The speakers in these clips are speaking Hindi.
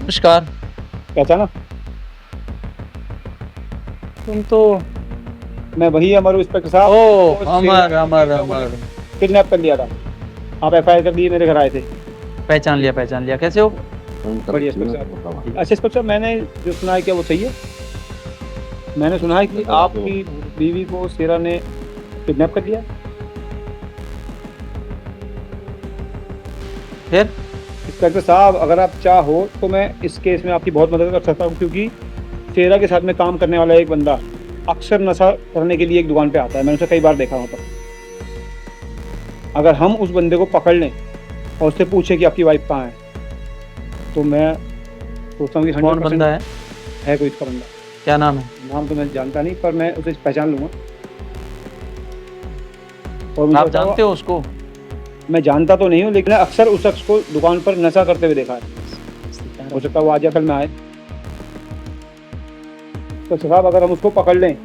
नमस्कार। पहचाना? तुम तो मैं वही अमर इंस्पेक्टर साहब। ओ अमर अमर अमर, किडनैप कर लिया था। आप एफआईआर कर दिए, मेरे घर आए थे। पहचान लिया। कैसे हो? बढ़िया इंस्पेक्टर साहब। अच्छा इंस्पेक्टर साहब, मैंने जो सुना है क्या वो सही है? मैंने सुना है कि आपकी बीवी को शेरा ने किडनैप कर लिया। फिर इंस्पेक्टर साहब, अगर आप चाहो तो मैं इस केस में आपकी बहुत मदद कर सकता हूँ, क्योंकि शेरा के साथ में काम करने वाला एक बंदा अक्सर नशा करने के लिए एक दुकान पे आता है। मैंने उसे कई बार देखा वहाँ पर। अगर हम उस बंदे को पकड़ लें और उससे पूछे कि आपकी वाइफ कहाँ है, तो मैं सोचता हूँ कि कौन बंदा है कोई इसका बंदा। क्या नाम है? नाम तो मैं जानता नहीं, पर मैं उसे पहचान लूंगा। और मुझे आप बताओ, जानते हो उसको? मैं जानता तो नहीं हूँ, लेकिन अक्सर उस शख्स को दुकान पर नशा करते हुए देखा है। हो सकता है वो आज या कल में आए। तो साहब, अगर हम उसको पकड़ लें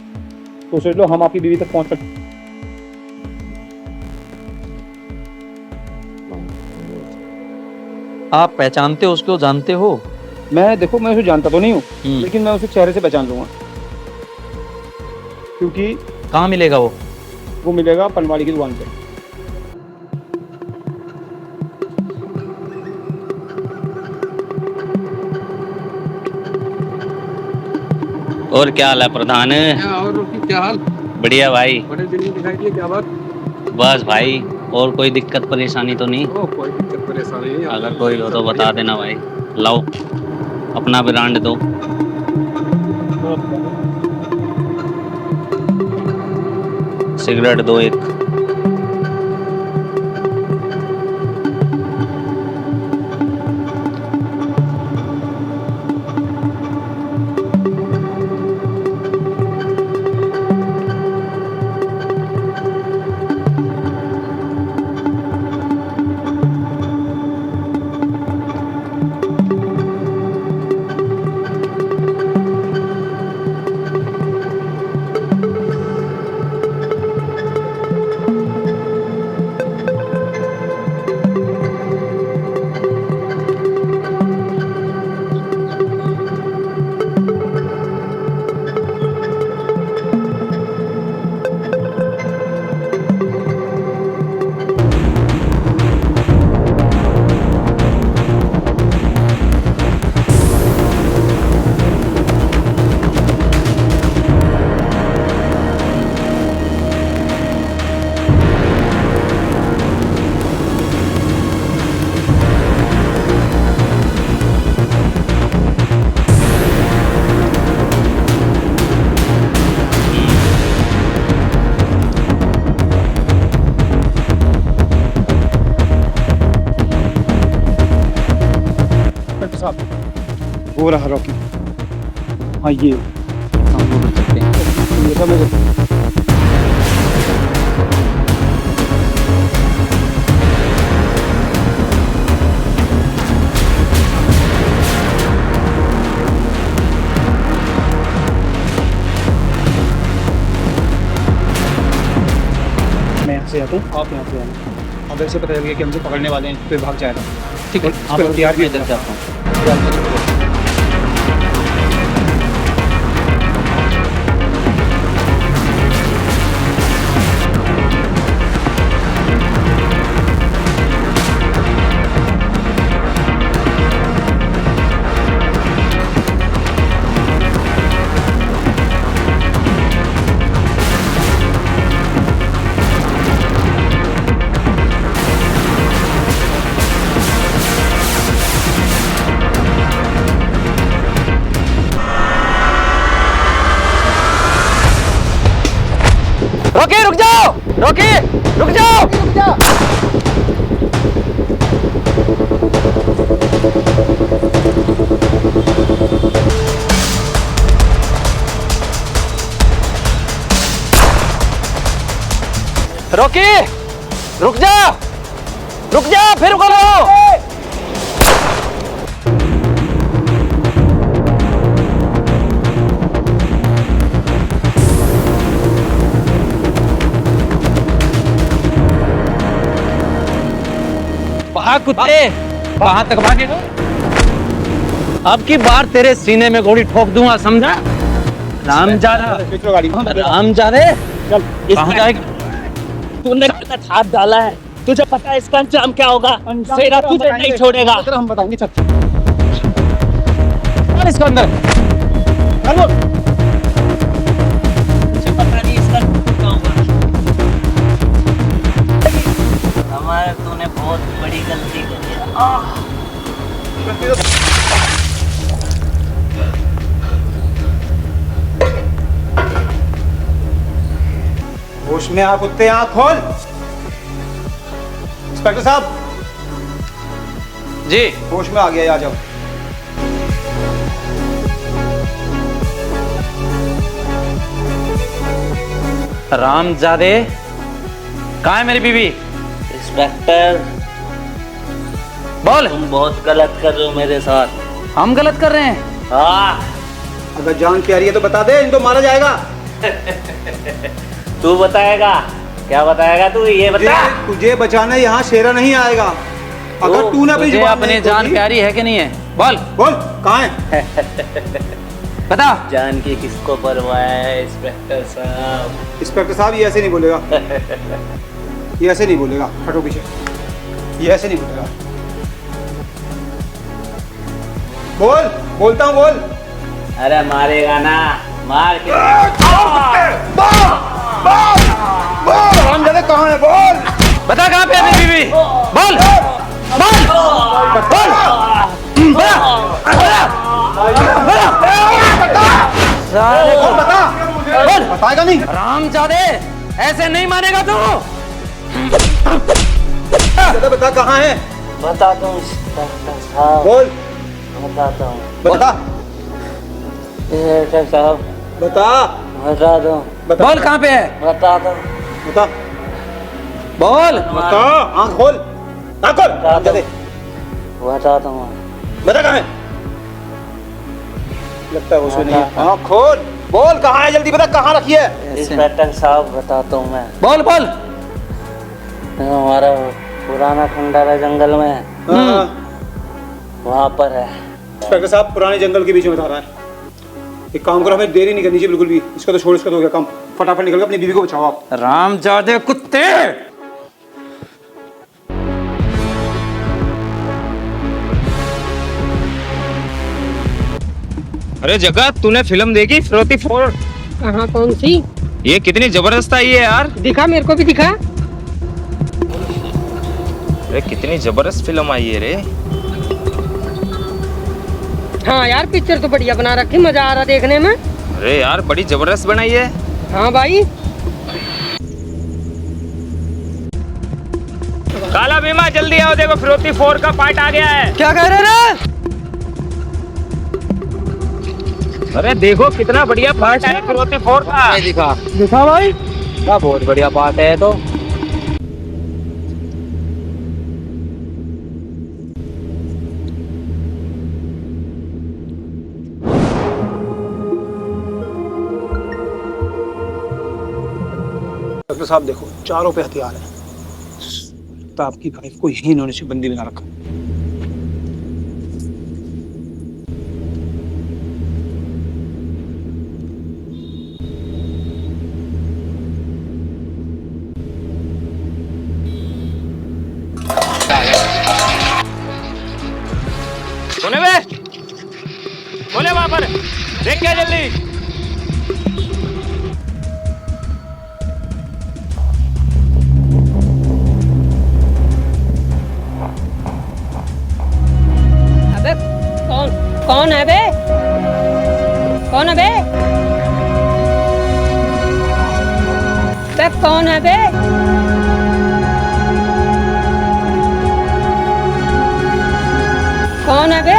तो सोच लो हम आपकी बीवी तक पहुंच सकते। आप पहचानते हो उसको, जानते हो? देखो, मैं उसे जानता तो नहीं हूँ, लेकिन मैं उसे चेहरे से पहचान लूंगा, क्योंकि कहाँ मिलेगा वो? वो मिलेगा पनवाड़ी की दुकान पे। और क्या हाल है प्रधान? क्या हाल? बढ़िया भाई। बड़े दिन में दिखाई दिए, क्या बात? बस भाई, और कोई दिक्कत परेशानी तो नहीं? कोई दिक्कत परेशानी नहीं। अगर कोई हो तो बता देना भाई। लाओ अपना ब्रांड दो। सिगरेट दो एक। वो रहा रॉकी। हाँ, ये हम बोल सकते हैं। ये सब मेरे। मैं यहाँ से आता हूँ, आप यहाँ से आना। अगर से पता लगे कि हमसे पकड़ने वाले हैं फिर भाग जाएगा। ठीक है, आप तैयार भी इधर जाता हूँ। रॉकी रुक जाओ! रॉकी रुक जाओ! रॉकी रुक जा! रुक जा, फिर करो। भाग कुत्ते, कहाँ तक भागेगा? अब की बार तेरे सीने में गोली ठोक दूंगा, समझा? रामजादा, खींचो गाड़ी। रामजादे, चल कहाँ जाएगा? तूने गलत हाथ डाला है, तुझे पता है इसका अंजाम क्या होगा? शेरा तुझे नहीं छोड़ेगा। हम बताएंगे। चल इसको अंदर। मुझे पता नहीं इसका क्या होगा। हमारे तूने बहुत बड़ी गलती कर दिया। होश में आ कुत्ते, आँख खोल। इंस्पेक्टर साहब जी, होश में आ गया, आ जाओ। रामजादे, कहाँ है मेरी बीवी? इंस्पेक्टर, बोल। तुम बहुत गलत कर रहे हो मेरे साथ। हम गलत कर रहे हैं? हाँ, अगर जान प्यारी है तो बता दे, इनको मारा जाएगा। तू बताएगा? क्या बताएगा तू? ये बता। तुझे बचाने यहाँ शेरा नहीं आएगा। अगर तूने अपनी तुझे जुबान अपनी नहीं जान खोली- प्यारी है कि नहीं है? बोल बोल, कहाँ है? बता। जान की किसको परवाह है इंस्पेक्टर साहब? इंस्पेक्टर साहब ये ऐसे नहीं बोलेगा। ये ऐसे नहीं बोलेगा, हटो पीछे। ये ऐसे नहीं बोलेगा। बोल, बोलता हूँ, बोल। अरे मारेगा ना, मार के। हम जगह कहाँ है? बोल, बता कहाँ पे है मेरी बीवी? बोल बोल बोल साले को बता। बोल। बताएगा नहीं? रामजादे, ऐसे नहीं मानेगा तू। बता कहाँ है? बताता हूँ इंस्पेक्टर साहब, बोल, बताता हूँ। बता, इंस्पेक्टर साहब, बता, बता दो, बता, बोल कहाँ पे है? बता दो, बता, बोल। बता। आँख खोल, आँख खोल। बता दो, दे, बता दो। बता कहाँ है? लगता है उसमें नहीं है। आँख खोल, बोल कहाँ है? जल्दी बता, कहाँ रखी है? इंस्पेक्टर साहब बताता हूँ मैं। बोल बोल। हमारा पुराना खंडर है जंगल में, हाँ। वहाँ पर है। इंस्पेक्टर साहब पुराने जंगल के बीच में बता रहा है। एक काम करो, हमें देरी नहीं करनी चाहिए बिल्कुल भी। इसका तो छोड़, इसका तो हो गया काम। फटाफट निकल के अपनी बीवी को बचाओ आप। रामजादे कुत्ते। अरे जगत, तूने फिल्म देखी फिरौती 4? कहाँ, कौन सी? ये कितनी जबरदस्त आई है यार। दिखा, मेरे को भी दिखा। अरे कितनी जबरदस्त फिल्म आई है रे। हाँ यार, पिक्चर तो बढ़िया बना रखी, मजा आ रहा देखने में। अरे यार बड़ी जबरदस्त बनाई है। हाँ भाई। काला बीमा जल्दी आओ, देखो फिरौती 4 का पार्ट आ गया है। क्या कह रहे रे? अरे देखो कितना बढ़िया पार्ट है फिरौती 4 का। दिखा भाई, क्या बहुत बढ़िया बात है तो। डॉक्टर साहब देखो, चारों पे हथियार है। तो आपकी वाइफ को यही इन्होंने से बंदी बना रखा। सुने बे, बोले वहां पर देख क्या जल्दी। अबे कौन कौन है बे? कौन है बे? बे कौन है बे? कौन है बे?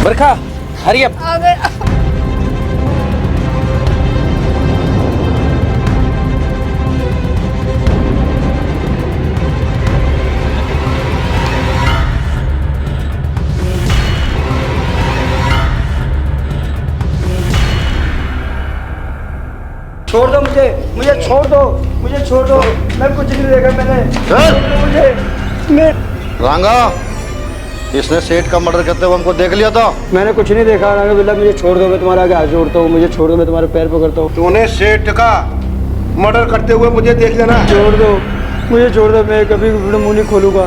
बरखा हरी अप। छोड़ दो मुझे छोड़ दो, मुझे छोड़ दो, मैं कुछ नहीं देखा मैंने। मुझे रांगा, इसने सेठ का मर्डर करते हुए हमको देख लिया था। मैंने कुछ नहीं देखा रांगा बिल्ला, मुझे छोड़ दो, मैं तुम्हारे आगे हाथ जोड़ता हूँ, मुझे छोड़ दो, मैं तुम्हारे पैर पकड़ता हूँ। तूने सेठ का मर्डर करते हुए मुझे देख लेना। छोड़ दो, मुझे छोड़ दो, मैं कभी मुंह नहीं खोलूंगा।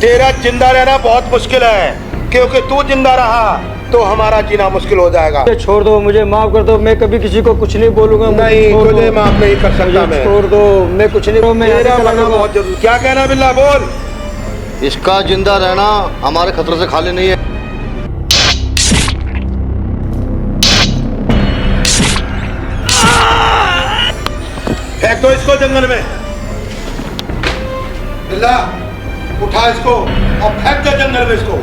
तेरा जिंदा रहना बहुत मुश्किल है, क्योंकि तू जिंदा रहा तो हमारा जीना मुश्किल हो जाएगा। मुझे छोड़ दो, मुझे माफ कर दो, मैं कभी किसी को कुछ नहीं बोलूंगा। नहीं, तुझे माफ नहीं कर सकता मैं। छोड़ दो, मैं कुछ नहीं, मैं तेरा मरना बहुत जरूरी। क्या कहना बिल्ला, बोल। इसका जिंदा रहना हमारे खतरे से खाली नहीं है। फेंक दो इसको जंगल में। बिल्ला, उठा इसको और फेंक दे जंगल में इसको।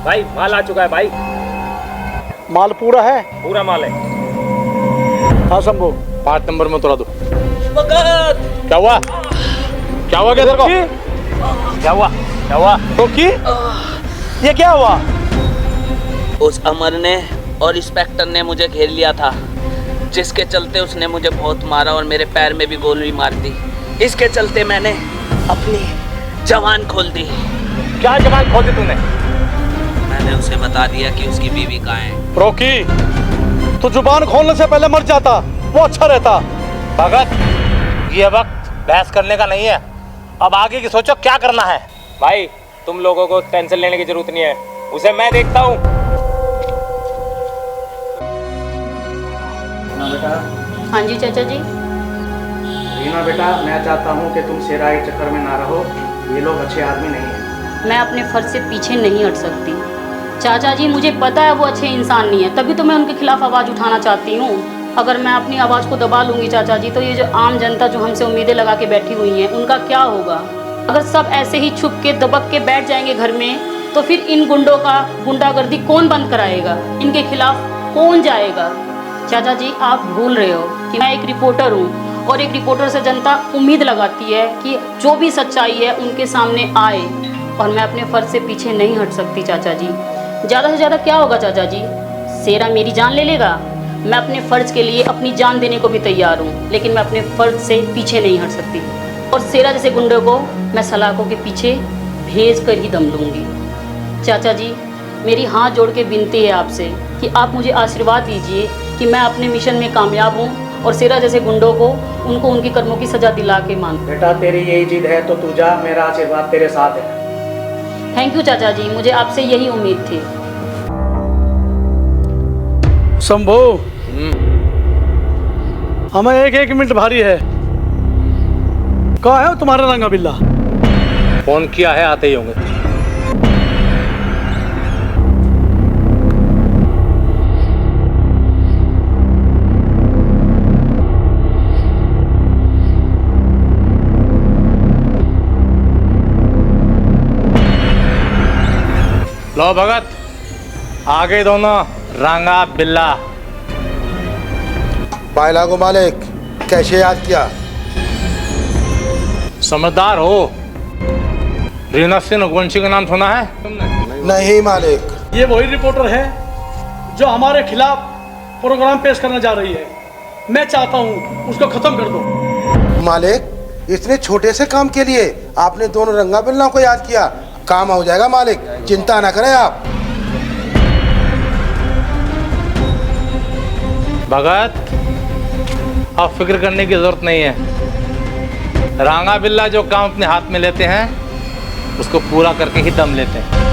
भाई माल आ चुका है भाई, माल पूरा है? पूरा माल है। हाँ शंभू, 5 नंबर में उतरा दो। भगत क्या हुआ? क्या हुआ? क्या तेरे को क्या हुआ? क्या हुआ? रोकी, ये क्या हुआ? उस अमर ने और इंस्पेक्टर ने मुझे घेर लिया था, जिसके चलते उसने मुझे बहुत मारा और मेरे पैर में भी गोली मार दी। इसके चलते मैंने अपनी जवान खोल दी। क्या जवान खोल दी तूने? मैंने उसे बता दिया कि उसकी बीवी कहाँ है। रोकी, तो जुबान खोलने से पहले मर जाता, वो अच्छा रहता। भगत, ये वक्त बहस करने का नहीं है, अब आगे की सोचो क्या करना है। भाई तुम लोगों को टेंशन लेने की जरूरत नहीं है, उसे मैं देखता हूँ। हाँ जी चाचा जी। रीना बेटा, मैं चाहता हूँ कि तुम शेरा के चक्कर में ना रहो, ये लोग अच्छे आदमी नहीं हैं। मैं अपने फर्ज से पीछे नहीं हट सकती चाचा जी, मुझे पता है वो अच्छे इंसान नहीं है, तभी तो मैं उनके खिलाफ आवाज़ उठाना चाहती हूँ। अगर मैं अपनी आवाज़ को दबा लूँगी चाचा जी, तो ये जो आम जनता जो हमसे उम्मीदें लगा के बैठी हुई हैं, उनका क्या होगा? अगर सब ऐसे ही छुप के दबक के बैठ जाएंगे घर में, तो फिर इन गुंडों का गुंडागर्दी कौन बंद कराएगा? इनके खिलाफ कौन जाएगा? चाचा जी, आप भूल रहे हो कि मैं एक रिपोर्टर हूँ, और एक रिपोर्टर से जनता उम्मीद लगाती है कि जो भी सच्चाई है उनके सामने आए, और मैं अपने फ़र्ज से पीछे नहीं हट सकती चाचा जी। ज़्यादा से ज़्यादा क्या होगा चाचा जी? शेरा मेरी जान ले लेगा। मैं अपने फ़र्ज के लिए अपनी जान देने को भी तैयार हूँ, लेकिन मैं अपने फ़र्ज से पीछे नहीं हट सकती, और शेरा जैसे गुंडों को मैं सलाखों के पीछे भेज कर ही दम लूँगी। चाचा जी, मेरी हाथ जोड़ के विनती है आपसे कि आप मुझे आशीर्वाद दीजिए कि मैं अपने मिशन में कामयाब हूँ, और शेरा जैसे गुंडों को उनको उनकी कर्मों की सज़ा दिला के मान। बेटा, तेरी यही जिद है तो तू जा, मेरा आशीर्वाद तेरे साथ है। थैंक यू चाचा जी, मुझे आपसे यही उम्मीद थी। शंभू, हमें एक मिनट भारी है। कहाँ है तुम्हारा रंगा बिल्ला? फोन किया है, आते ही होंगे। लो भगत, आगे दोनों रंगा बिल्ला। पायला को मालिक, कैसे याद किया? समझदार हो। रीना सिंह रघुवंशी का नाम सुना है तुमने? नहीं मालिक। ये वही रिपोर्टर है जो हमारे खिलाफ प्रोग्राम पेश करने जा रही है। मैं चाहता हूँ उसको खत्म कर दो। मालिक, इतने छोटे से काम के लिए आपने दोनों रंगा बिल्ला को याद किया। काम हो जाएगा मालिक, चिंता ना करें आप। भगत, अब फिक्र करने की जरूरत नहीं है। रांगा बिल्ला जो काम अपने हाथ में लेते हैं उसको पूरा करके ही दम लेते हैं।